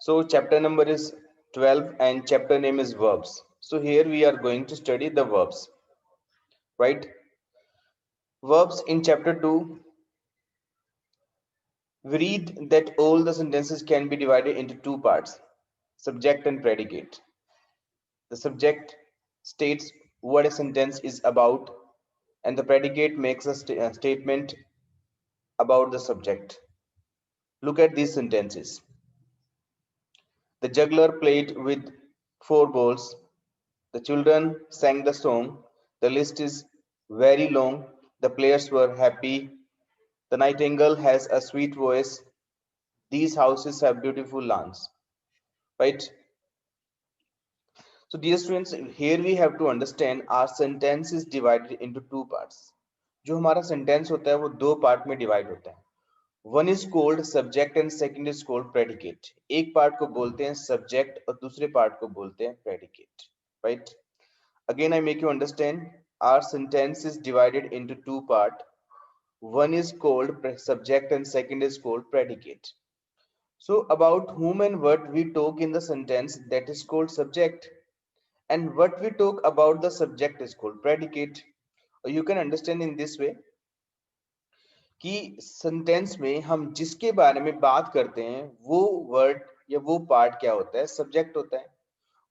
So chapter number is 12 and chapter name is verbs. So here we are going to study the verbs, right? Verbs in chapter 2, we read that all the sentences can be divided into two parts, subject and predicate. The subject states what a sentence is about, and the predicate makes a statement about the subject. Look at these sentences. The juggler played with four balls. The children sang the song. The list is very long. The players were happy. The nightingale has a sweet voice. These houses have beautiful lawns. Right? So, dear students, here we have to understand our sentence is divided into two parts. जो हमारा sentence होता है वो दो part में divide होता है. One is called subject and second is called predicate. एक part को बोलते हैं subject और दूसरे part को बोलते हैं predicate. Right? Again, I make you understand our sentence is divided into two parts. One is called subject and second is called predicate. So about whom and what we talk in the sentence, that is called subject, and what we talk about the subject is called predicate. Or you can understand in this way कि sentence में हम जिसके बारे में बात करते हैं वो वर्ड या वो पार्ट क्या होता है, सब्जेक्ट होता है,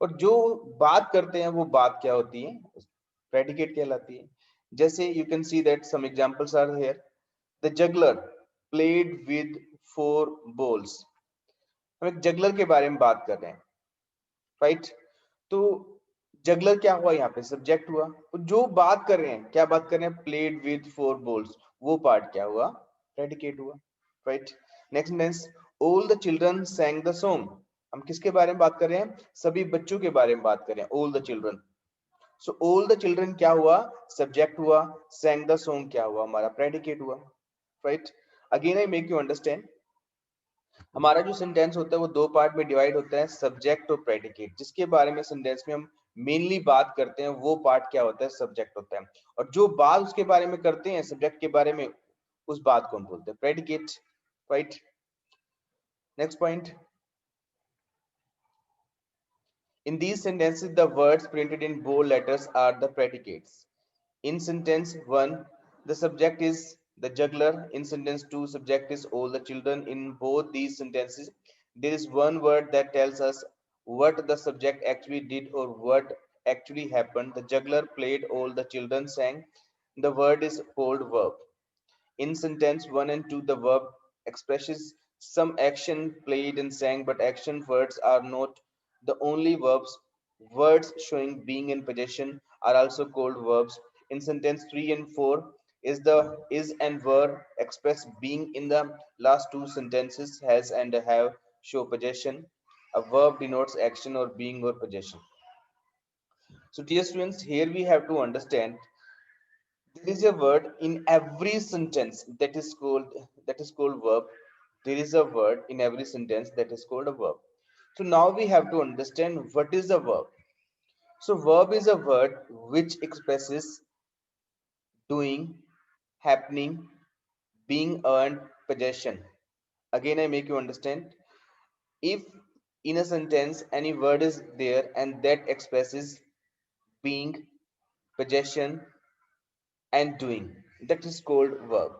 और जो बात करते हैं वो बात क्या होती है, प्रेडिकेट कहलाती है. जैसे you can see that some examples are here. The juggler played with four balls. हम एक जगलर के बारे में बात कर रहे हैं, राइट? तो जगलर क्या हुआ, यहाँ पे सब्जेक्ट हुआ. तो जो बात कर रहे हैं, क्या बात कर रहे हैं, प्लेड विद फोर बॉल्स, वो पार्ट क्या हुआ, प्रेडिकेट हुआ, right? Next sentence, all the children sang the song. हम किसके बारे में बात कर रहे हैं, सभी बच्चों के बारे में बात कर रहे हैं, all the children. So all the children क्या हुआ, सब्जेक्ट हुआ. sang द सॉन्ग क्या हुआ, हमारा प्रेडिकेट हुआ, right? Again I make you understand, हमारा जो सेंटेंस होता है वो दो पार्ट में डिवाइड होता है, सब्जेक्ट और प्रेडिकेट. जिसके बारे में सेंटेंस में हम मेनली बात करते हैं वो पार्ट क्या होता है, सब्जेक्ट होता है. और जो बात उसके बारे में करते हैं, सब्जेक्ट के बारे में, उस बात को हम बोलते हैं predicate, right? Next point, in these sentences the words printed in bold letters are the predicates. In sentence 1 the subject is the juggler. In sentence 2 subject is all the children. In both these sentences there is one word that tells us what the subject actually did or what actually happened. The juggler played, all the children sang. The word is called verb. In sentence 1 and 2 the verb expresses some action played and sang, but action words are not the only verbs. Words showing being in possession are also called verbs. In sentence 3 and 4 is the is and were express being. In the last two sentences has and have show possession. A verb denotes action or being or possession. So dear students, here we have to understand there is a word in every sentence that is called verb. There is a word in every sentence that is called a verb. So now we have to understand what is a verb. So verb is a word which expresses doing, happening, being earned, possession. Again I make you understand, if in a sentence any word is there and that expresses being, possession and doing, that is called verb.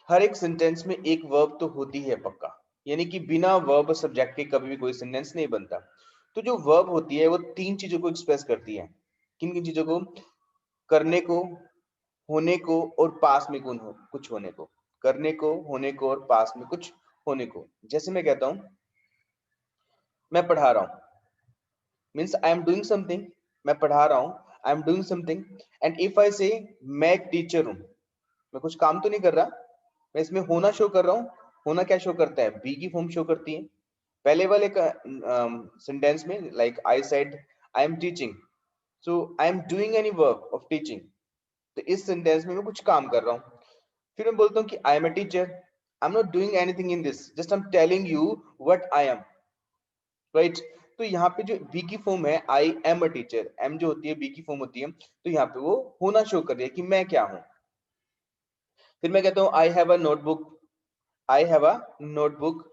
हर एक sentence में एक verb तो होती है पक्का, यानी कि बिना वर्ब सब्जेक्ट के कभी भी कोई सेंटेंस नहीं बनता. तो जो वर्ब होती है वो तीन चीजों को एक्सप्रेस करती है. किन किन चीजों को, करने को, होने को और पास में कुछ होने को. करने को, होने को और पास में कुछ होने को. जैसे मैं कहता हूं मैं पढ़ा रहा हूं, means I am doing something. मैं पढ़ा रहा हूं, I am doing something. And if I से मैं एक टीचर हूं, मैं कुछ काम तो नहीं कर रहा, मैं इसमें होना शो कर रहा हूँ. होना क्या शो करता है, बी की फॉर्म शो करती है. पहले वाले सेंटेंस में like I said I am teaching, so I am doing any work of teaching. तो इस सेंटेंस में मैं कुछ काम कर रहा हूँ. फिर मैं बोलता हूँ कि I am a teacher, I am not doing anything in this, just I am telling you what I am, right? तो यहाँ पे जो बी की फॉर्म है I am a teacher, am जो होती है बी की फॉर्म होती है, तो यहाँ पे वो होना शो कर रही है कि मैं क्या हूँ. फिर मैं कहता हूँ I have a notebook, I have a notebook.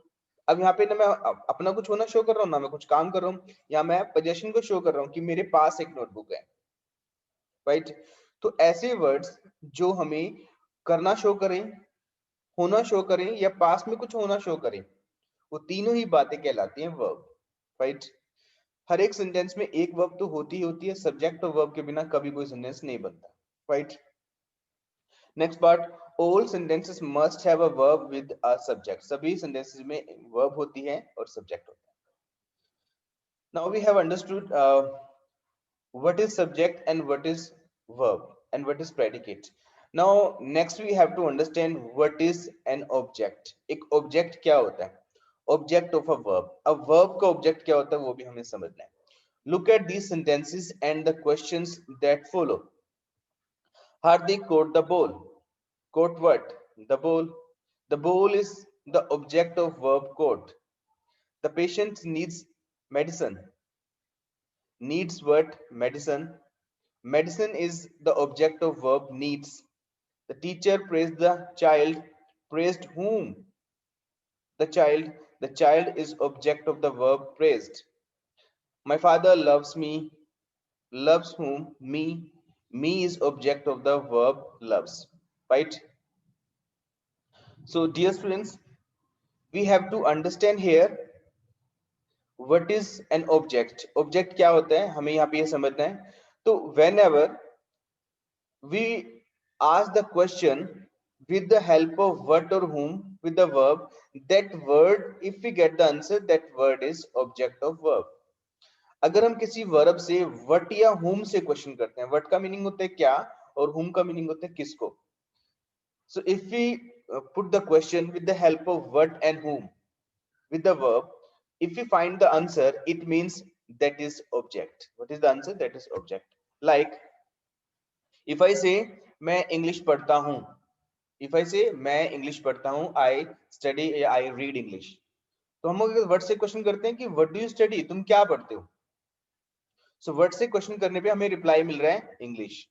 अब यहाँ पे ना मैं अपना कुछ होना शो कर रहा हूँ, ना मैं कुछ काम कर रहा हूँ, या मैं पोजीशन को शो कर रहा हूँ कि मेरे पास एक नोटबुक है, राइट। तो ऐसे वर्ड्स जो हमें करना शो करें, होना शो करें, या पास में कुछ होना शो करें, वो तीनों ही बातें कहलाती हैं वर्ब, राइट। हर एक सेंटेंस में एक वर्ब तो होती ही होती है, सब्जेक्ट और वर्ब के बिना कभी कोई सेंटेंस नहीं बनता, right. Next part, all sentences must have a verb with a subject. सभी सेंटेंसेस में वर्ब होती है और सब्जेक्ट होता है। Now we have understood what is subject and what is verb and what is predicate. Now next we have to understand what is an object. एक object क्या होता है? Object of a verb. A verb का object क्या होता है वो भी हमें समझना है. Look at these sentences and the questions that follow. Hardik caught the ball. Caught what? The ball. The ball is the object of verb caught. The patient needs medicine. Needs what? Medicine. Medicine is the object of verb needs. The teacher praised the child. Praised whom? The child. The child is object of the verb praised. My father loves me. Loves whom? Me. Me is object of the verb loves. Right? So, dear students, we have to understand here what is an object. Object क्या होता है? हमें यहाँ पे ये समझना है. तो whenever we ask the question with the help of what or whom with the verb, that word, if we get the answer, that word is object of verb. अगर हम किसी वर्ब से what या whom से question करते हैं, what का meaning होता है क्या और whom का मीनिंग होता है किसको. So if we put the question with the help of what and whom with the verb, if we find the answer, it means that is object. What is the answer? That is object. Like if I say मैं English पढ़ता हूं, if I say मैं English पढ़ता हूं, I study, I read English. तो हम अगर word से क्वेश्चन करते हैं कि व्हाट डू यू स्टडी, तुम क्या पढ़ते हो, सो वर्ड से क्वेश्चन करने पे हमें रिप्लाई मिल रहा है English.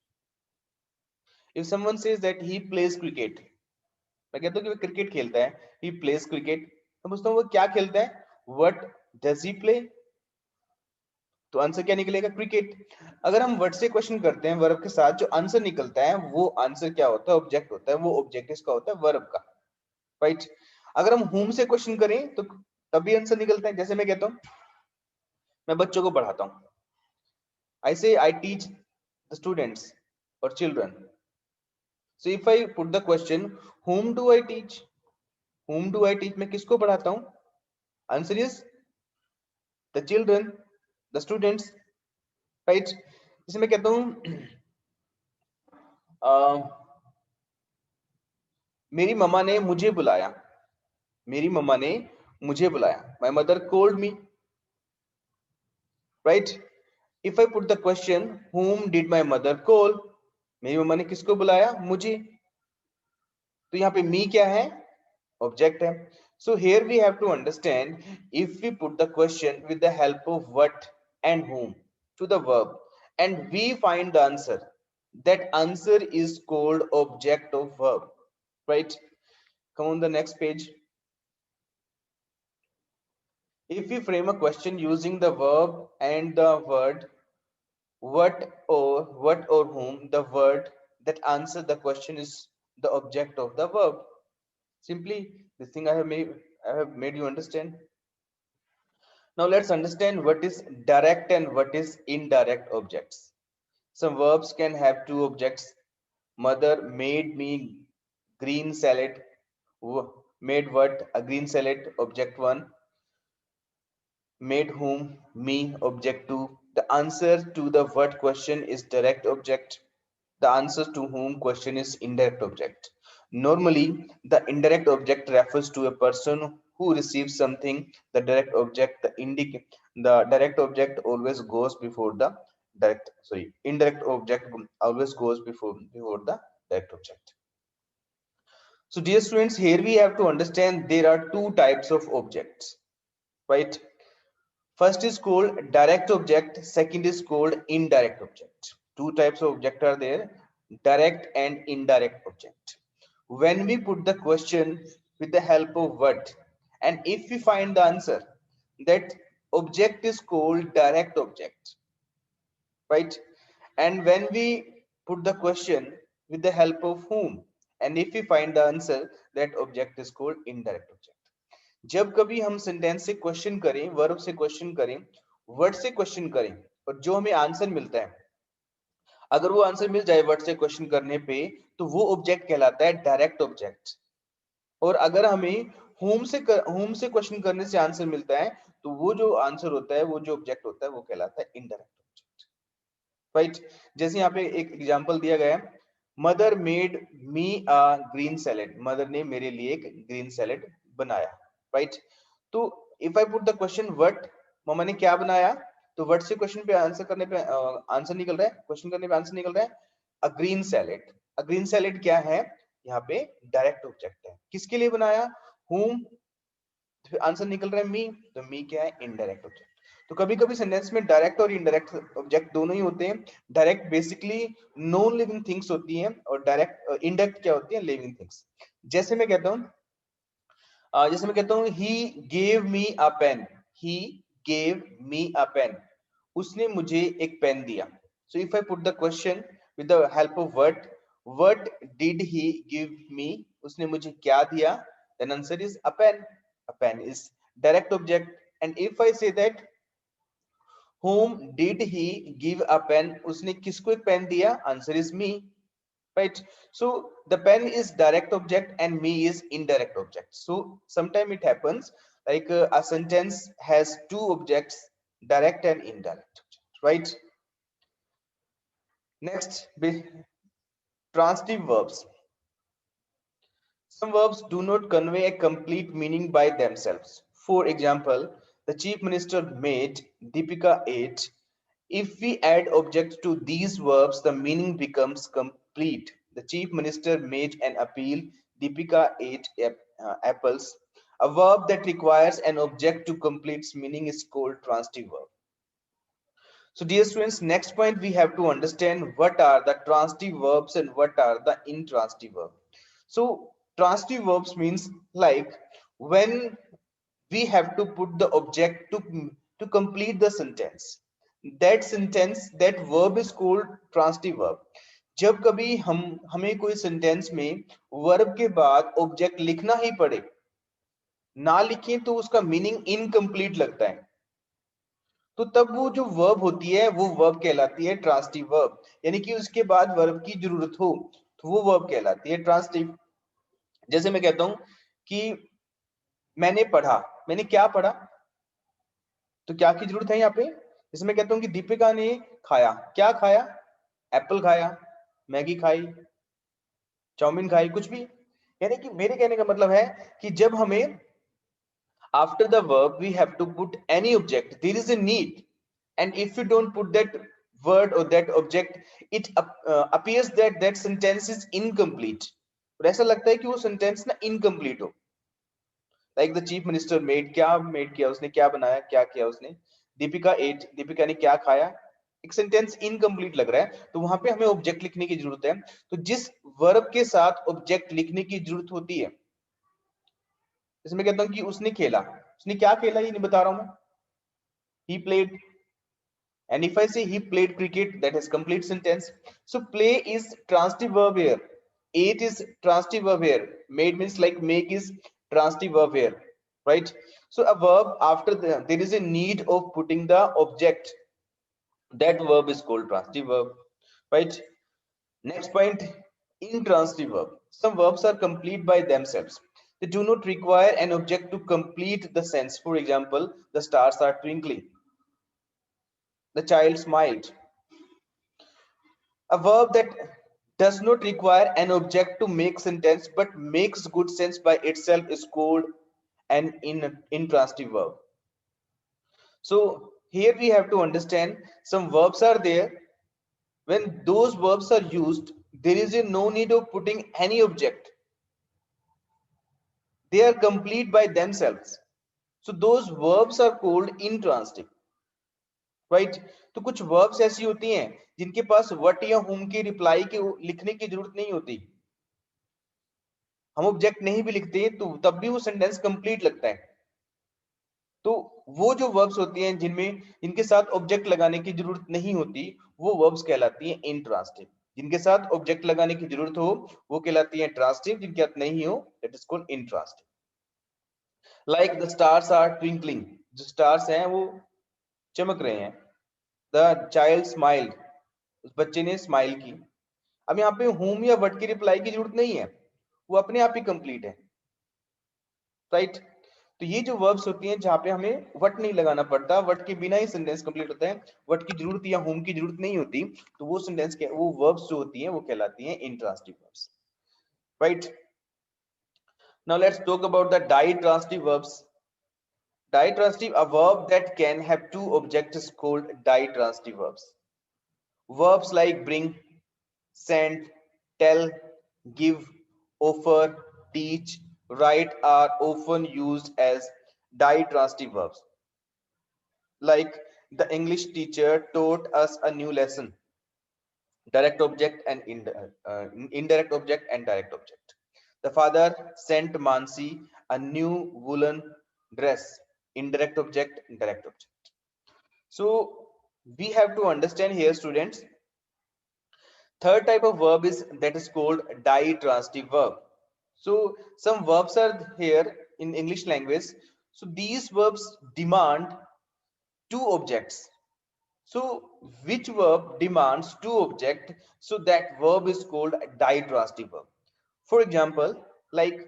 If someone says that he plays cricket, मैं कहता हूं कि वो क्रिकेट खेलता है, ही प्लेज क्रिकेट, तो पूछता हूं वो क्या खेलता है, व्हाट डज ही प्ले, तो आंसर क्या निकलेगा, क्रिकेट. अगर हम वर्ड से क्वेश्चन करते हैं वर्ब के साथ, जो आंसर निकलता है वो आंसर क्या होता है, ऑब्जेक्ट होता है. वो ऑब्जेक्ट किसका होता है, वर्ब का, राइट. अगर हम होम से क्वेश्चन करें तो तभी आंसर निकलता है. जैसे मैं कहता हूं मैं बच्चों को पढ़ाता हूं, आई से आई टीच द स्टूडेंट्स और children. So if I put the question whom do I teach, whom do I teach, मैं किसको पढ़ाता हूं, answer is the children, the students, right. जैसे मैं कहता हूं मेरी मम्मा ने मुझे बुलाया, मेरी मम्मा ने मुझे बुलाया, my mother called me, right. If I put the question whom did my mother call, मेरी मम्मा ने किसको बुलाया, मुझे, तो यहाँ पे मी क्या है, ऑब्जेक्ट है. So here we have to understand, if we put the question with the help of what and whom to the verb and we find the answer, that answer is called object of verb, right. Come on the next page. If we frame a question using the verb and the word what or whom, the word that answers the question is the object of the verb. Simply this thing I have made you understand. Now let's understand what is direct and what is indirect objects. Some verbs can have two objects. Mother made me green salad. Made what? A green salad, object 1. Made whom? Me, object 2. The answer to the what question is direct object. The answer to whom question is indirect object. Normally, the indirect object refers to a person who receives something. The direct object always goes before the indirect object always goes before the direct object. So, dear students, here we have to understand there are two types of objects, right? First is called direct object, second is called indirect object. Two types of object are there, direct and indirect object. When we put the question with the help of what and if we find the answer, that object is called direct object, right? And when we put the question with the help of whom, and if we find the answer, that object is called indirect object. जब कभी हम sentence से question करें, verb से question करें, word से question करें, और जो हमें आंसर मिलता है, अगर वो आंसर मिल जाए वर्ड से क्वेश्चन करने पे, तो वो ऑब्जेक्ट कहलाता है डायरेक्ट ऑब्जेक्ट। और अगर हमें होम से क्वेश्चन करने से आंसर मिलता है, तो वो जो आंसर होता है, वो जो ऑब्जेक्ट होता है, वो कहलाता है इनडायरेक्ट ऑब्जेक्ट, राइट? जैसे यहाँ पे एक एग्जांपल दिया गया है, mother made me a green salad, mother ने मेरे लिए एक ग्रीन सैलेड बनाया, राइट? तो if I put the question what, मम्मा ने क्या बनाया, तो व्हाट से क्वेश्चन पे आंसर करने पे आंसर निकल रहा है, क्वेश्चन करने पे आंसर निकल रहा है अ ग्रीन सैलेड। अ ग्रीन सैलेड क्या है, यहाँ पे डायरेक्ट ऑब्जेक्ट है। किसके लिए बनाया, whom, आंसर निकल रहा है मी, तो मी क्या है, इनडायरेक्ट ऑब्जेक्ट। तो कभी कभी सेंटेंस में डायरेक्ट और इनडायरेक्ट ऑब्जेक्ट दोनों ही होते हैं। Direct basically non living things होती हैं, और डायरेक्ट इनडायरेक्ट क्या होती है, लिविंग थिंग्स। जैसे मैं कहता हूँ, he gave me a pen, he gave me a pen, उसने मुझे एक पेन दिया। So if I put the question with the help of what did he give me, उसने मुझे क्या दिया, then answer is a pen. A pen is direct object. And if I say that whom did he give a pen, उसने किसको एक pen दिया, answer is me, right? So the pen is direct object and me is indirect object. So sometime it happens like a sentence has two objects, direct and indirect, right? Next, transitive verbs. Some verbs do not convey a complete meaning by themselves. For example, the chief minister made, Deepika ate. If we add objects to these verbs, the meaning becomes complete. The chief minister made an appeal. Deepika ate apples. A verb that requires an object to complete its meaning is called transitive verb. So dear students, next point we have to understand what are the transitive verbs and what are the intransitive verbs. So transitive verbs means like when we have to put the object to complete the sentence. That sentence, that verb is called transitive verb. जब कभी हमें कोई sentence में verb के बाद object लिखना ही पड़े, ना लिखें तो उसका मीनिंग इनकम्प्लीट लगता है, तो तब वो जो वर्ब होती है, वो वर्ब कहलाती है ट्रांसिटिव वर्ब। यानी कि उसके बाद वर्ब की जरूरत हो, तो वो वर्ब कहलाती है ट्रांसिटिव। जैसे मैं कहता हूं कि मैंने पढ़ा, मैंने क्या पढ़ा, तो क्या की जरूरत है यहाँ पे। जैसे मैं कहता हूँ कि दीपिका ने खाया, क्या खाया, एप्पल खाया, मैगी खाई, चाउमीन खाई, कुछ भी। यानी कि मेरे कहने का मतलब है कि जब हमें after the verb we have to put any object, there is a need, and if you don't put that word or that object, it appears that that sentence is incomplete, और ऐसा लगता है कि वो सेंटेंस ना incomplete हो। Like the chief minister made, क्या made किया उसने, क्या बनाया, क्या किया उसने। दीपिका एट, दीपिका ने क्या खाया, एक सेंटेंस इनकम्प्लीट लग रहा है, तो वहां पे हमें ऑब्जेक्ट लिखने की जरूरत है। तो जिस वर्ब के साथ ऑब्जेक्ट लिखने की जरूरत होती है, जैसे मैं कहता हूँ कि उसने खेला, उसने क्या खेला ये नहीं बता रहा हूं मैं, he played. And if I say he played cricket, that is complete sentence. So play is transitive verb here, ate is transitive verb here, made means like make is transitive verb here, right? So a verb after there is a need of putting the object, that verb is called transitive verb, right? Next point, intransitive verb. Some verbs are complete by themselves. They do not require an object to complete the sense. For example, the stars are twinkling, the child smiled. A verb that does not require an object to make sentence but makes good sense by itself is called an intransitive verb. So here we have to understand some verbs are there. When those verbs are used, there is no need of putting any object. They are complete by themselves. So those verbs are called intransitive. Right? तो कुछ verbs ऐसी होती हैं जिनके पास what या हुम की reply के लिखने की जरूरत नहीं होती, हम ऑब्जेक्ट नहीं भी लिखते तो तब भी वो सेंटेंस कंप्लीट लगता है। तो वो जो वर्ब्स होती हैं जिनमें इनके साथ ऑब्जेक्ट लगाने की जरूरत नहीं होती, वो वर्ब्स कहलाती हैं इंट्रांसिटिव। जिनके साथ ऑब्जेक्ट लगाने की जरूरत हो वो कहलाती है ट्रांसिटिव, जिनके साथ नहीं हो that is called intransitive. Like the stars are twinkling, जो स्टार्स हैं वो चमक रहे हैं। द चाइल्ड स्माइल्ड, उस बच्चे ने स्माइल की। अब यहाँ पे होम या व्हाट की रिप्लाई की जरूरत नहीं है, वो अपने आप ही कंप्लीट है, राइट। तो ये जो वर्ब्स होती हैं जहां पे हमें व्हाट नहीं लगाना पड़ता, व्हाट के बिना ही सेंटेंस कंप्लीट होता है, व्हाट की जरूरत या होम की जरूरत नहीं होती, तो वो सेंटेंस के वो वर्ब्स जो होती हैं वो कहलाती हैं intransitive verbs, right. Now let's talk about the ditransitive verbs. Ditransitive, a verb that can have two objects, is called ditransitive verbs. Verbs like bring, send, tell, give, offer, teach, write are often used as ditransitive verbs. Like the English teacher taught us a new lesson. Direct object and indirect object and direct object. The father sent Mansi a new woolen dress. Indirect object, direct object. So we have to understand here, students. Third type of verb is that is called ditransitive verb. So some verbs are here in English language. So these verbs demand two objects. So which verb demands two objects? So that verb is called ditransitive verb. For example, like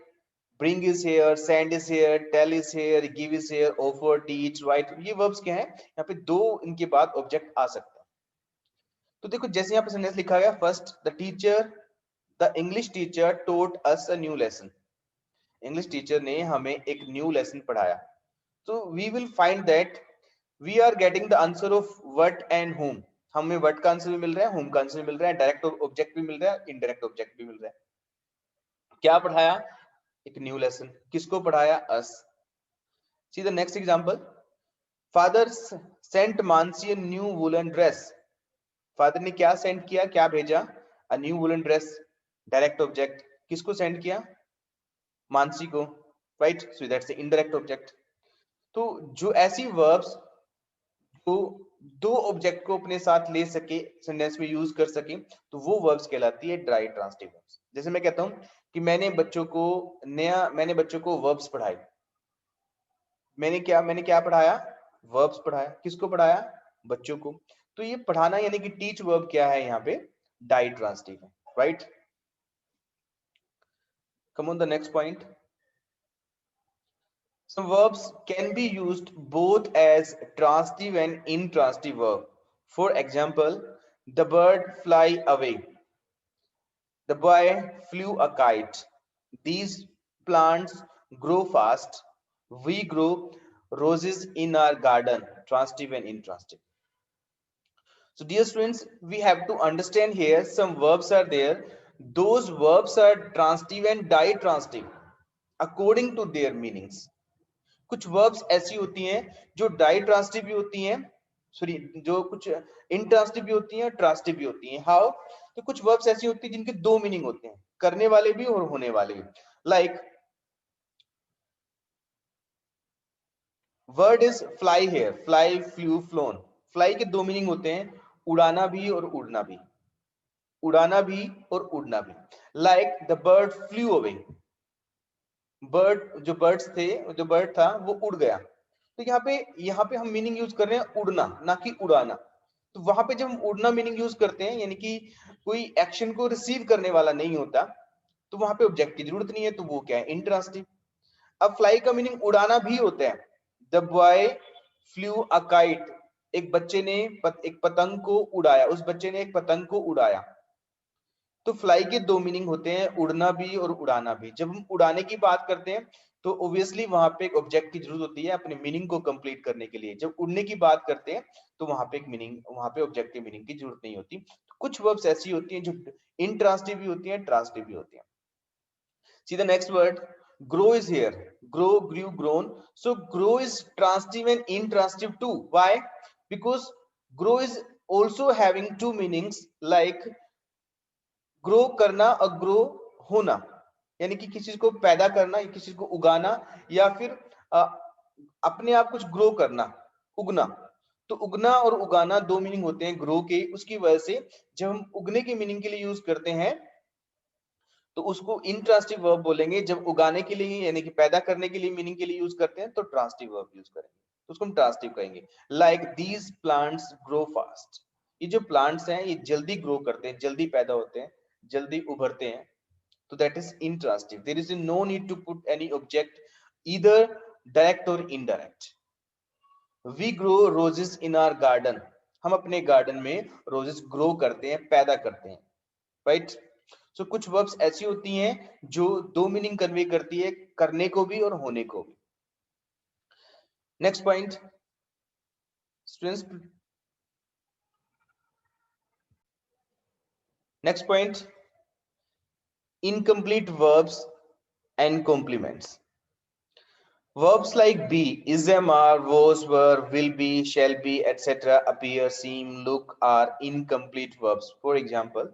bring is here, send is here, tell is here, give is here, offer, teach, write. ये verbs क्या हैं? यहाँ पे दो इनके बाद object आ सकता है। तो देखो जैसे यहाँ पे सेंटेंस लिखा गया, first the teacher, the English teacher taught us a new lesson. English teacher ने हमें एक न्यू लेसन पढ़ाया। तो we will find that we are getting the answer of what and whom. हमें व्हाट का आंसर भी मिल रहा है, होम का आंसर भी मिल रहा है, डायरेक्ट ऑब्जेक्ट भी मिल रहा है, इनडायरेक्ट ऑब्जेक्ट भी मिल रहा है। क्या पढ़ाया? एक न्यू लेसन। किसको पढ़ाया? Us. See the next example, father sent Mansi a new woollen dress. Father ने क्या सेंड किया, क्या भेजा? A new woollen dress. Direct object. किसको सेंड किया? मानसी को, right. So that's the indirect object. तो जो ऐसी वर्ब्स जो दो ऑब्जेक्ट को अपने साथ ले सके, सेंटेंस में यूज कर सके, तो वो वर्ब्स कहलाती है डाइट्रांसिटिव वर्ब्स। जैसे मैं कहता हूं कि मैंने बच्चों को वर्ब्स पढ़ाए। मैंने क्या पढ़ाया? वर्ब्स पढ़ाया। किसको पढ़ाया? बच्चों को। तो ये पढ़ाना यानी कि टीच वर्ब क्या है यहाँ पे? डाइट्रांसिटिव है, right. Come on the next point. Some verbs can be used both as transitive and intransitive verb. For example, the bird fly away. The boy flew a kite. These plants grow fast. We grow roses in our garden. Transitive and intransitive. So dear students, we have to understand here some verbs are there. Those verbs are transitive and ditransitive according to their meanings. कुछ verbs ऐसी होती हैं जो डाइट्रांसिटिव भी होती हैं, sorry जो कुछ इंट्रांसिटिव भी होती हैं, ट्रांसिटिव भी होती हैं। हाउ? तो कुछ वर्ब्स ऐसी होती हैं जिनके दो मीनिंग होते हैं, करने वाले भी और होने वाले भी। Like word is fly here, fly, flew, flown. Fly के दो मीनिंग होते हैं, उड़ाना भी और उड़ना भी। उड़ाना भी और उड़ना भी। Like the bird flu away. Bird, जो बर्ड था वो उड़ गया। तो यहाँ पे हम मीनिंग यूज कर रहे हैं उड़ना, ना कि उड़ाना। तो वहां पे जब हम उड़ना मीनिंग यूज करते हैं, यानी कि कोई एक्शन को रिसीव करने वाला नहीं होता, तो वहां पे ऑब्जेक्ट की जरूरत नहीं है, तो वो क्या है? इंट्रांसिटिव। अब फ्लाई का मीनिंग उड़ाना भी होता है। The boy flu a kite. एक बच्चे ने एक पतंग को उड़ाया, उस बच्चे ने एक पतंग को उड़ाया। तो फ्लाई के दो मीनिंग होते हैं, उड़ना भी और उड़ाना भी। जब हम उड़ाने की बात करते हैं तो ऑब्वियसली वहां पे एक ऑब्जेक्ट की जरूरत होती है अपने मीनिंग को कंप्लीट करने के लिए। जब उड़ने की बात करते हैं तो वहां पे ऑब्जेक्ट के मीनिंग की जरूरत नहीं होती। तो कुछ वर्ब्स ऐसी होती हैं जो इंट्रांसिटिव भी होती हैं, ट्रांसिटिव भी होती हैं। सी the next word, grow is here. Grow, grew, grown. So grow is transitive and intransitive too. Why? Because grow is also having two meanings, like grow करना और ग्रो होना, यानी कि किसी चीज को पैदा करना या किसी चीज को उगाना, या फिर अपने आप कुछ ग्रो करना, उगना। तो उगना और उगाना दो मीनिंग होते हैं ग्रो के। उसकी वजह से जब हम उगने के मीनिंग के लिए यूज करते हैं तो उसको इंट्रांसिटिव वर्ब बोलेंगे। जब उगाने के लिए यानी कि पैदा करने के लिए मीनिंग के लिए यूज करते हैं तो ट्रांसिटिव वर्ब यूज करेंगे, तो उसको हम ट्रांसिटिव कहेंगे। Like these plants grow fast, ये जो प्लांट्स हैं ये जल्दी ग्रो करते हैं, जल्दी पैदा होते हैं, जल्दी उभरते हैं, तो that is intransitive. There is no need to put any object, either direct or indirect. We grow roses in our garden, हम अपने गार्डन में रोजेस ग्रो करते हैं, पैदा करते हैं, राइट। सो कुछ वर्ब्स ऐसी होती हैं जो दो मीनिंग कन्वे करती है, करने को भी और होने को भी। Next point students, next point incomplete verbs and complements. Verbs like be, is, am, are, was, were, will be, shall be, etc. appear, seem, look are incomplete verbs. For example,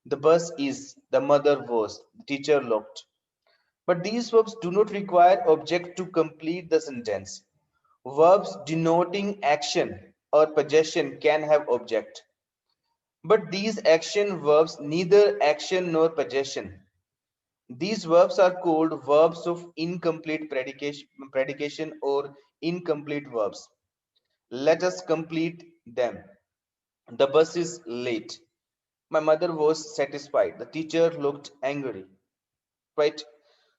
the bus is, the mother was, the teacher looked. But these verbs do not require object to complete the sentence. Verbs denoting action or possession can have object. But these action verbs neither action nor possession. These verbs are called verbs of incomplete predication or incomplete verbs. Let us complete them. The bus is late. My mother was satisfied. The teacher looked angry. Right?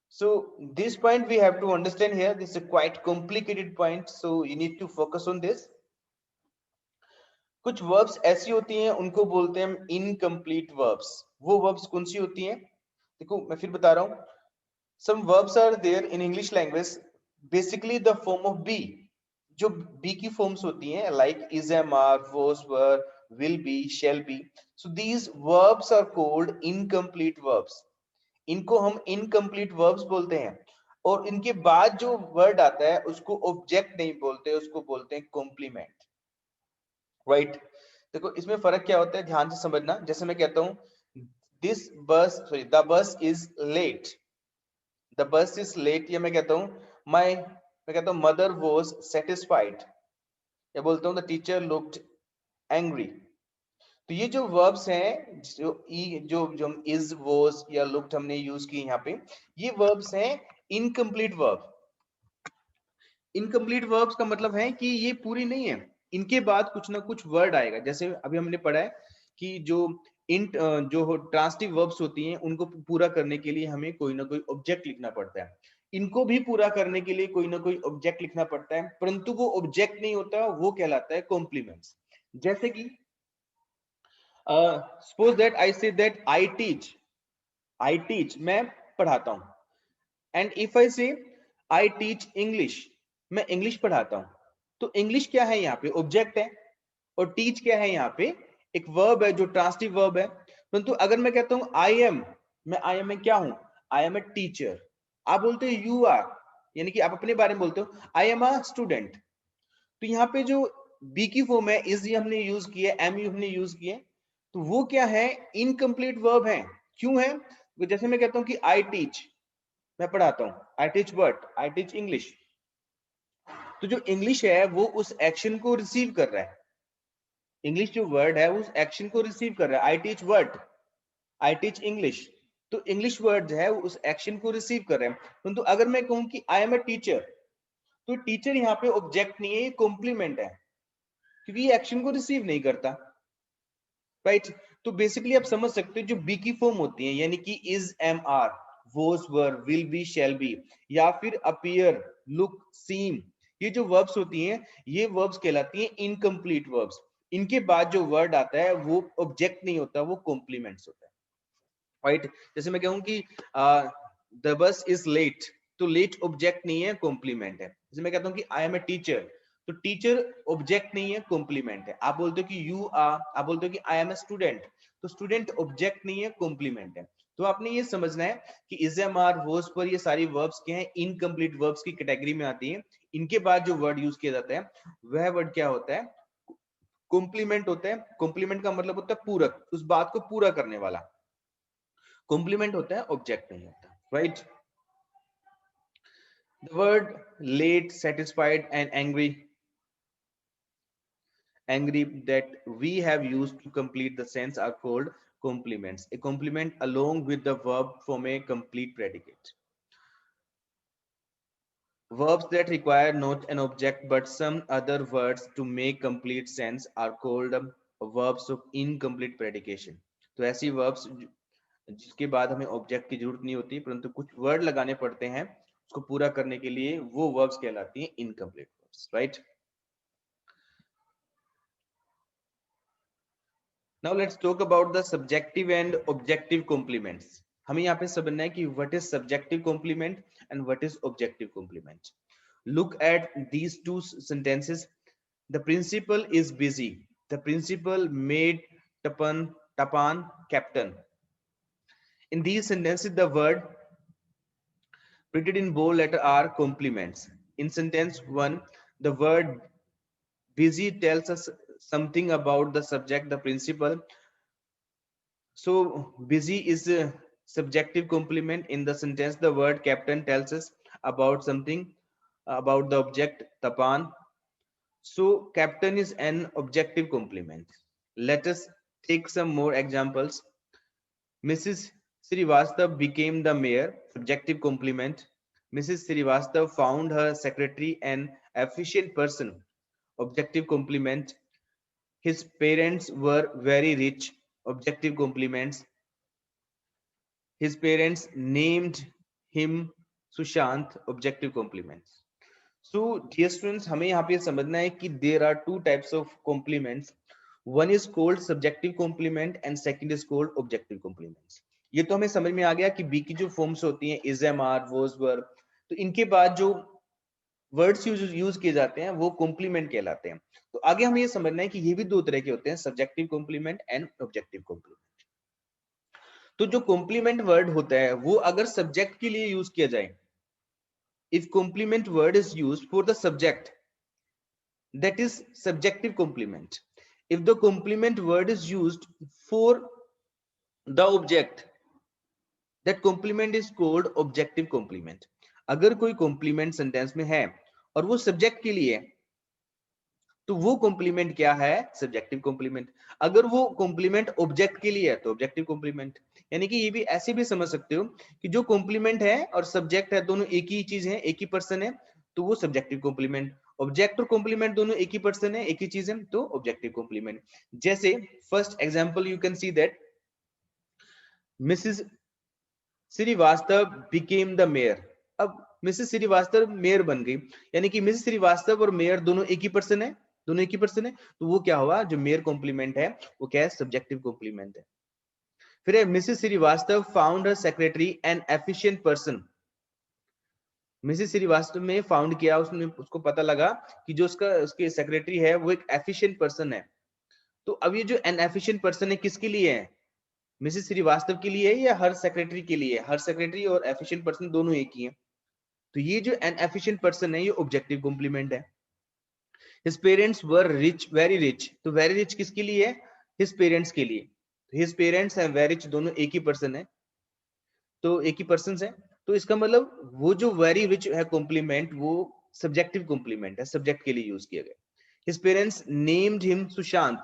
So this point we have to understand here. This is a quite complicated point. So you need to focus on this. कुछ verbs ऐसी होती हैं उनको बोलते हैं हम incomplete verbs. वो verbs कौन सी होती हैं? देखो मैं फिर बता रहा हूँ. Some verbs are there in English language, basically the form of be. जो be की forms होती हैं like is, am, are, was, were, will be, shall be. So these verbs are called incomplete verbs. इनको हम incomplete verbs बोलते हैं। और इनके बाद जो word आता है उसको object नहीं बोलते, उसको बोलते हैं complement. Right? देखो इसमें फर्क क्या होता है ध्यान से समझना। जैसे मैं कहता हूँ the bus is late. The bus is late, या मैं कहता हूँ मैं कहता हूँ mother was satisfied, या बोलता हूँ the teacher looked angry. तो ये जो verbs हैं जो हम is, was या looked हमने यूज किए यहाँ पे, ये verbs हैं incomplete verb. इनकम्प्लीट वर्ब्स का मतलब है कि ये पूरी नहीं है, इनके बाद कुछ ना कुछ वर्ड आएगा। जैसे अभी हमने पढ़ा है कि जो ट्रांसिटिव वर्ब्स होती हैं उनको पूरा करने के लिए हमें कोई ना कोई ऑब्जेक्ट लिखना पड़ता है। इनको भी पूरा करने के लिए कोई ना कोई ऑब्जेक्ट लिखना पड़ता है, परंतु वो ऑब्जेक्ट नहीं होता, वो कहलाता है कॉम्प्लीमेंट्स। जैसे कि suppose that I say that I teach मैं पढ़ाता हूं। एंड इफ आई से आई टीच इंग्लिश, मैं इंग्लिश पढ़ाता हूं। तो इंग्लिश क्या है यहाँ पे? ऑब्जेक्ट है। और टीच क्या है यहाँ पे? एक वर्ब है जो ट्रांसिटिव वर्ब है। परंतु अगर मैं कहता हूं आई एम, आई एम में क्या हूं? I am a teacher. आप बोलते हो यू आर, यानी कि आप अपने बारे में बोलते हो आई एम अ स्टूडेंट। तो यहाँ पे जो बी की फॉर्म है इज हमने यूज किया, एम यू हमने यूज किया, तो वो क्या है? इनकम्प्लीट वर्ब है। क्यों है? जैसे मैं कहता हूं कि आई टीच, मैं पढ़ाता हूं, I teach what? I teach English. तो जो इंग्लिश है वो उस एक्शन को रिसीव कर रहा है। इंग्लिश जो वर्ड है उस एक्शन को रिसीव कर रहा है। I teach what? I teach English. तो इंग्लिश वर्ड है उस एक्शन को रिसीव कर रहे हैं। परंतु अगर मैं कहूं कि आई एम ए टीचर, तो टीचर यहाँ पे ऑब्जेक्ट नहीं है, ये कॉम्प्लीमेंट है, क्योंकि ये एक्शन को रिसीव नहीं करता। राइट? तो बेसिकली आप समझ सकते हो जो बी की फॉर्म होती है, यानी कि is, am, are, was, were, will be, shall be, या फिर अपीयर, लुक, सीम, ये जो वर्ब्स होती हैं ये वर्ब्स कहलाती हैं इनकम्प्लीट वर्ब्स। इनके बाद जो वर्ड आता है वो ऑब्जेक्ट नहीं होता, वो कॉम्प्लीमेंट्स होता है। राइट? जैसे मैं कहूं कि द बस इज लेट, तो लेट ऑब्जेक्ट नहीं है, कॉम्प्लीमेंट है। जैसे मैं कहता हूं कि आई एम ए टीचर, तो टीचर ऑब्जेक्ट नहीं है, कॉम्प्लीमेंट है। आप बोलते हो कि यू आर, आप बोलते हो कि आई एम ए स्टूडेंट, तो स्टूडेंट ऑब्जेक्ट नहीं है, कॉम्प्लीमेंट है। तो आपने ये समझना है कि इज, एम, आर, वॉज, पर ये सारी वर्ब्स क्या है? इनकम्प्लीट वर्ब्स की कैटेगरी में आती है। इनके बाद जो वर्ड यूज किया जाता है वह वर्ड क्या होता है? कॉम्प्लीमेंट होता है। कॉम्प्लीमेंट का मतलब होता है पूरक, उस बात को पूरा करने वाला। कॉम्प्लीमेंट होता है, ऑब्जेक्ट नहीं होता। Right? The word late, satisfied, and angry that we have used to complete the sentence are called complements. A complement along with the verb form a complete predicate. Verbs that require not an object but some other words to make complete sense are called verbs of incomplete predication. तो ऐसी verbs जिसके बाद हमें object की जरूरत नहीं होती परंतु कुछ वर्ड लगाने पड़ते हैं उसको पूरा करने के लिए, वो वर्ब्स कहलाती हैं incomplete verbs, right? Now let's talk about the subjective and objective complements. हमें यहाँ पे समझना है कि what is subjective complement and what is objective complement. Look at these two sentences. The principal is busy. The principal made Tapan captain. In these sentences, the word printed in bold letter are complements. In sentence 1, the word busy tells us something about the subject, the principal. So busy is a subjective complement. In the sentence, the word captain tells us about something about the object, Tapan. So captain is an objective complement. Let us take some more examples. Mrs. Srivastav became the mayor, subjective complement. Mrs. Srivastav found her secretary an efficient person, objective complement. His parents were very rich, objective complements. His parents named him Sushant, objective complements. So dear students, हमें यहाँ पे समझना है कि there are two types of complements. One is called subjective complement and second is called objective complements. ये तो हमें समझ में आ गया कि बी की जो फॉर्म्स होती हैं is, am, are, was, were, तो इनके बाद जो वर्ड्स यूज किए जाते हैं वो कॉम्प्लीमेंट कहलाते हैं. तो आगे हमें ये समझना है कि ये भी दो तरह के होते हैं, subjective complement and objective complement. तो जो कॉम्प्लीमेंट वर्ड होता है वो अगर सब्जेक्ट के लिए यूज किया जाए, if complement word is used for the subject, that is subjective complement. If the complement word is used for the object, that complement is called objective complement. अगर कोई complement sentence में है और वो subject के लिए है तो वो कॉम्प्लीमेंट क्या है? Subjective complement. अगर वो कॉम्प्लीमेंट ऑब्जेक्ट के लिए है तो ऑब्जेक्टिव कॉम्प्लीमेंट. यानी कि ये भी ऐसे भी समझ सकते हो कि जो कॉम्प्लीमेंट है और सब्जेक्ट है दोनों एक ही चीज है, एक ही पर्सन है, तो वो सब्जेक्टिव कॉम्प्लीमेंट. ऑब्जेक्ट और कॉम्प्लीमेंट दोनों एक ही पर्सन है, एक ही चीज है, तो ऑब्जेक्टिव कॉम्प्लीमेंट. जैसे first example you can see that Mrs Srivastava became the mayor. अब मिसेस श्रीवास्तव मेयर बन गई, यानी कि मिसेस श्रीवास्तव और मेयर दोनों एक ही पर्सन है, दोनों एक ही पर्सन है, तो वो क्या हुआ? जो मेयर कॉम्प्लीमेंट है वो क्या है? सब्जेक्टिव कॉम्प्लीमेंट है. फिर है Mrs Srivastava found her secretary an efficient person. Mrs Srivastava में फाउंड किया, उसने उसको पता लगा कि जो उसके सेक्रेटरी है वो एक एफिशिएंट पर्सन है. तो अब ये जो एन एफिशिएंट पर्सन है किसके लिए है? मिसेस श्रीवास्तव के लिए है या हर सेक्रेटरी के लिए? हर सेक्रेटरी और एफिशिएंट पर्सन दोनों एक ही है. तो ये जो एन एफिशिएंट पर्सन है ये ऑब्जेक्टिव कॉम्प्लीमेंट है. His parents were rich, very rich, तो वेरी रिच किसके लिए है? हिज पेरेंट्स के लिए. His parents and very rich दोनों एक ही पर्सन है, तो एक ही पर्सन है. तो इसका मतलब वो जो वेरी रिच है कॉम्प्लीमेंट वो सब्जेक्टिव कॉम्प्लीमेंट है, सब्जेक्ट के लिए यूज किया गया. His parents named him Sushant,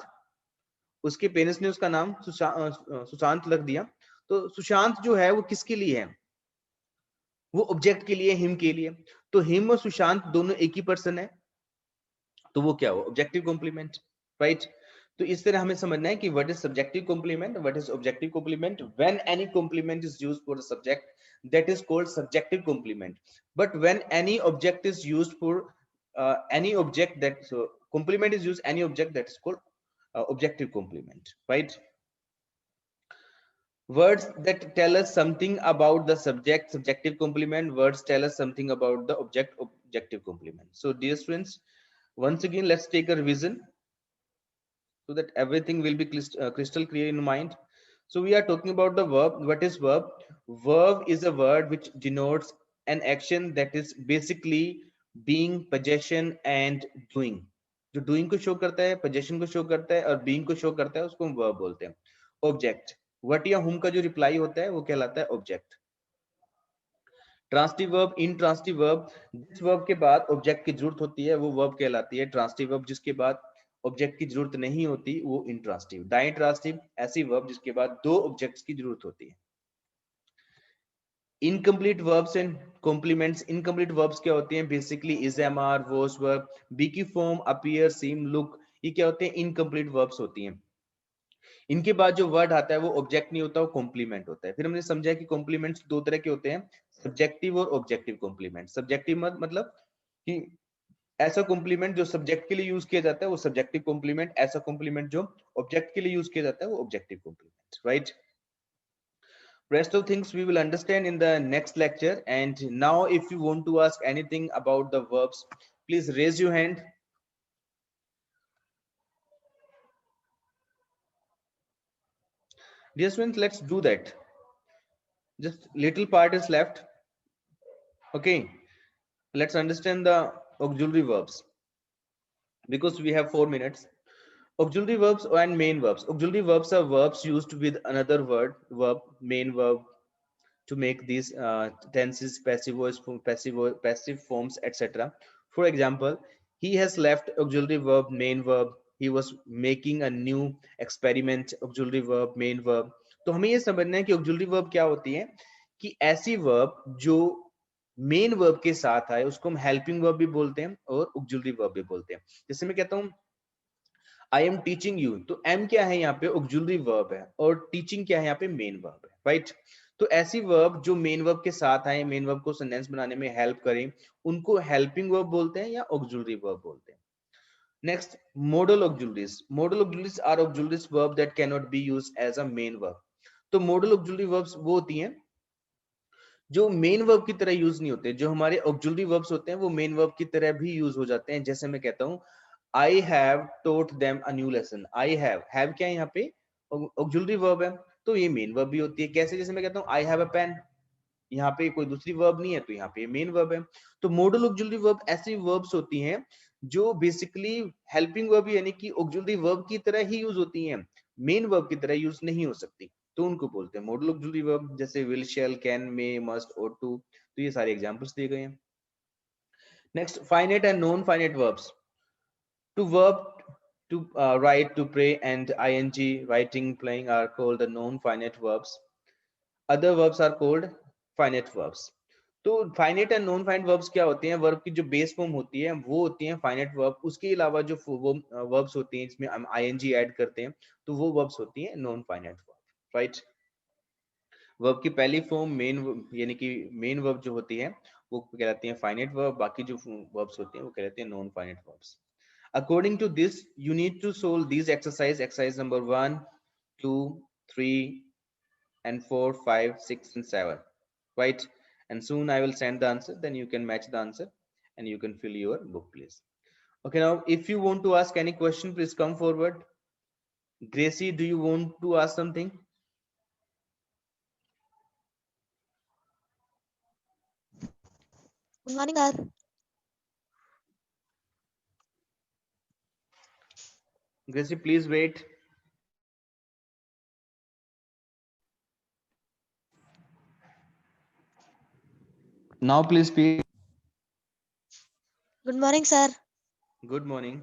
उसके पेरेंट्स ने उसका नाम सुशांत रख दिया. तो सुशांत जो है वो किसके लिए है? वो ऑब्जेक्ट के लिए, हिम के लिए. तो हिम और सुशांत दोनों एक ही पर्सन है, तो वो क्या हो? Objective complement, right? तो इस तरह हमें समझना है कि what is subjective complement, what is objective complement. When any complement is used for the subject, that is called subjective complement. But when any object is used for any object, that so complement is used any object, that is called objective complement, right? Words that tell us something about the subject, subjective complement. Words tell us something about the object, objective complement. So dear students, once again let's take a revision so that everything will be crystal clear in mind. So we are talking about the verb. What is verb? Verb is a word which denotes an action that is basically being, possession and doing. जो doing को show करता है, possession को show करता है और being को show करता है, उसको हम verb बोलते हैं. Object, what या whom का जो reply होता है वो कहलाता है object. Transitive verb, intransitive verb, जिस वर्ब के बाद ऑब्जेक्ट की जरूरत होती है वो वर्ब कहलाती है ट्रांसिटिव वर्ब, जिसके बाद ऑब्जेक्ट की जरूरत नहीं होती वो इंट्रांसिटिव। डाइट्रांसिटिव ऐसी वर्ब जिसके बाद दो ऑब्जेक्ट्स की जरूरत होती है। Incomplete verbs and complements, incomplete verbs क्या होते हैं? Basically is, am, are, was verb, be की फॉर्म, अपीयर, सीम, लुक, ये क्या होते हैं? इनकम्प्लीट वर्ब्स होती हैं। इनके बाद जो वर्ड आता है वो ऑब्जेक्ट नहीं होता, वो कॉम्प्लीमेंट होता है। फिर हमने समझा कि कॉम्प्लीमेंट्स दो तरह के होते हैं, सब्जेक्टिव और ऑब्जेक्टिव कॉम्प्लीमेंट। सब्जेक्टिव मतलब कि ऐसा कॉम्प्लीमेंट जो सब्जेक्ट के लिए यूज किया जाता है वो सब्जेक्टिव कॉम्प्लीमेंट, ऐसा कॉम्प्लीमेंट जो ऑब्जेक्ट के लिए यूज किया जाता है वो objective complement, right? Rest of things we will understand in the next lecture. And now if you want to ask anything about the verbs, please raise your hand. Dear students, let's do that. Just little part is left. Okay, let's understand the auxiliary verbs because we have 4 minutes. Auxiliary verbs and main verbs. Auxiliary verbs are verbs used with another verb, main verb, to make these tenses, passive forms, etc. For example, he has left, auxiliary verb, main verb. He was making a new experiment, auxiliary verb, main verb. तो हमें ये समझना है कि auxiliary verb क्या होती है, कि ऐसी verb जो मेन वर्ब के साथ आए उसको हम हेल्पिंग वर्ब भी बोलते हैं और ऑक्सिलरी वर्ब भी बोलते हैं। जैसे मैं कहता हूं आई एम टीचिंग यू, तो एम क्या है यहाँ पे? ऑक्सिलरी वर्ब है, और टीचिंग क्या है यहाँ पे? मेन वर्ब है, राइट? तो ऐसी वर्ब जो मेन वर्ब के साथ आए, मेन वर्ब को सेंटेंस बनाने में हेल्प करें, उनको हेल्पिंग वर्ब बोलते हैं या ऑक्सिलरी वर्ब बोलते हैं। Next, modal auxiliaries. Modal auxiliaries are auxiliaries verb that can not be used as a main verb. तो मॉडल ऑक्सिलरी वर्ब्स वो होती हैं जो मेन वर्ब की तरह यूज नहीं होते। जो हमारे ऑक्सिलरी वर्ब्स होते हैं वो मेन वर्ब की तरह भी यूज हो जाते हैं। जैसे मैं कहता हूं I have taught them a new lesson. I have क्या है यहाँ पे? ऑक्सिलरी वर्ब है, तो ये मेन वर्ब भी होती है। कैसे? जैसे मैं कहता हूँ आई हैव अ पेन, यहाँ पे कोई दूसरी वर्ब नहीं है तो यहाँ पे मेन वर्ब है। तो मॉडल ऑक्सिलरी वर्ब ऐसी वर्ब्स होती हैं जो बेसिकली हेल्पिंग वर्ब यानी कि ऑक्सिलरी वर्ब की तरह ही यूज होती हैं, मेन वर्ब की तरह यूज नहीं हो सकती, तो उनको बोलते हैं मॉडल ऑक्सिलरी वर्ब। जैसे will, shall, can, may, must, ought to, तो ये सारे एग्जांपल्स दिए गए हैं। Next, finite and non finite verbs. To verb to write, to pray, and ing, writing, playing are called the non-finite verbs. Other verbs are called finite verbs. तो finite and non finite verbs क्या होते हैं? Verb की जो base form होती है वो होती है फाइनाइट वर्ब। उसके अलावा जो वो वर्ब्स होती हैं जिसमें हम ing ऐड करते हैं तो वो वर्ब्स होती हैं non finite verb, right? Verb की पहली फॉर्म मेन यानी कि मेन वर्ब जो होती है वो कहलाती है फाइनाइट वर्ब, बाकी जो वर्ब्स होते हैं वो कहलाते हैं non finite verbs. According to this, you need to solve these exercise number 1, 2, 3, and 4, 5, 6, and 7, right? And soon I will send the answer, then you can match the answer and you can fill your book, please. Okay, now if you want to ask any question, please come forward. Gracie, do you want to ask something? Good morning, sir. Gracie, please wait. Now please speak. Good morning, sir. Good morning.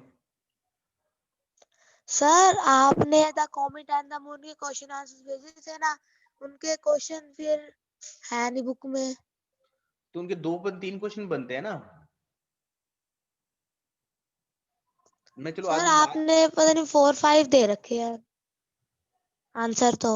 Sir आपने the comet and the moon के question answers भेजे थे ना, उनके question फिर है नहीं book में। तो उनके 2-3 क्वेश्चन बनते हैं ना। मैं चलो सर आज आपने पता नहीं 4-5 दे रखे हैं आंसर तो।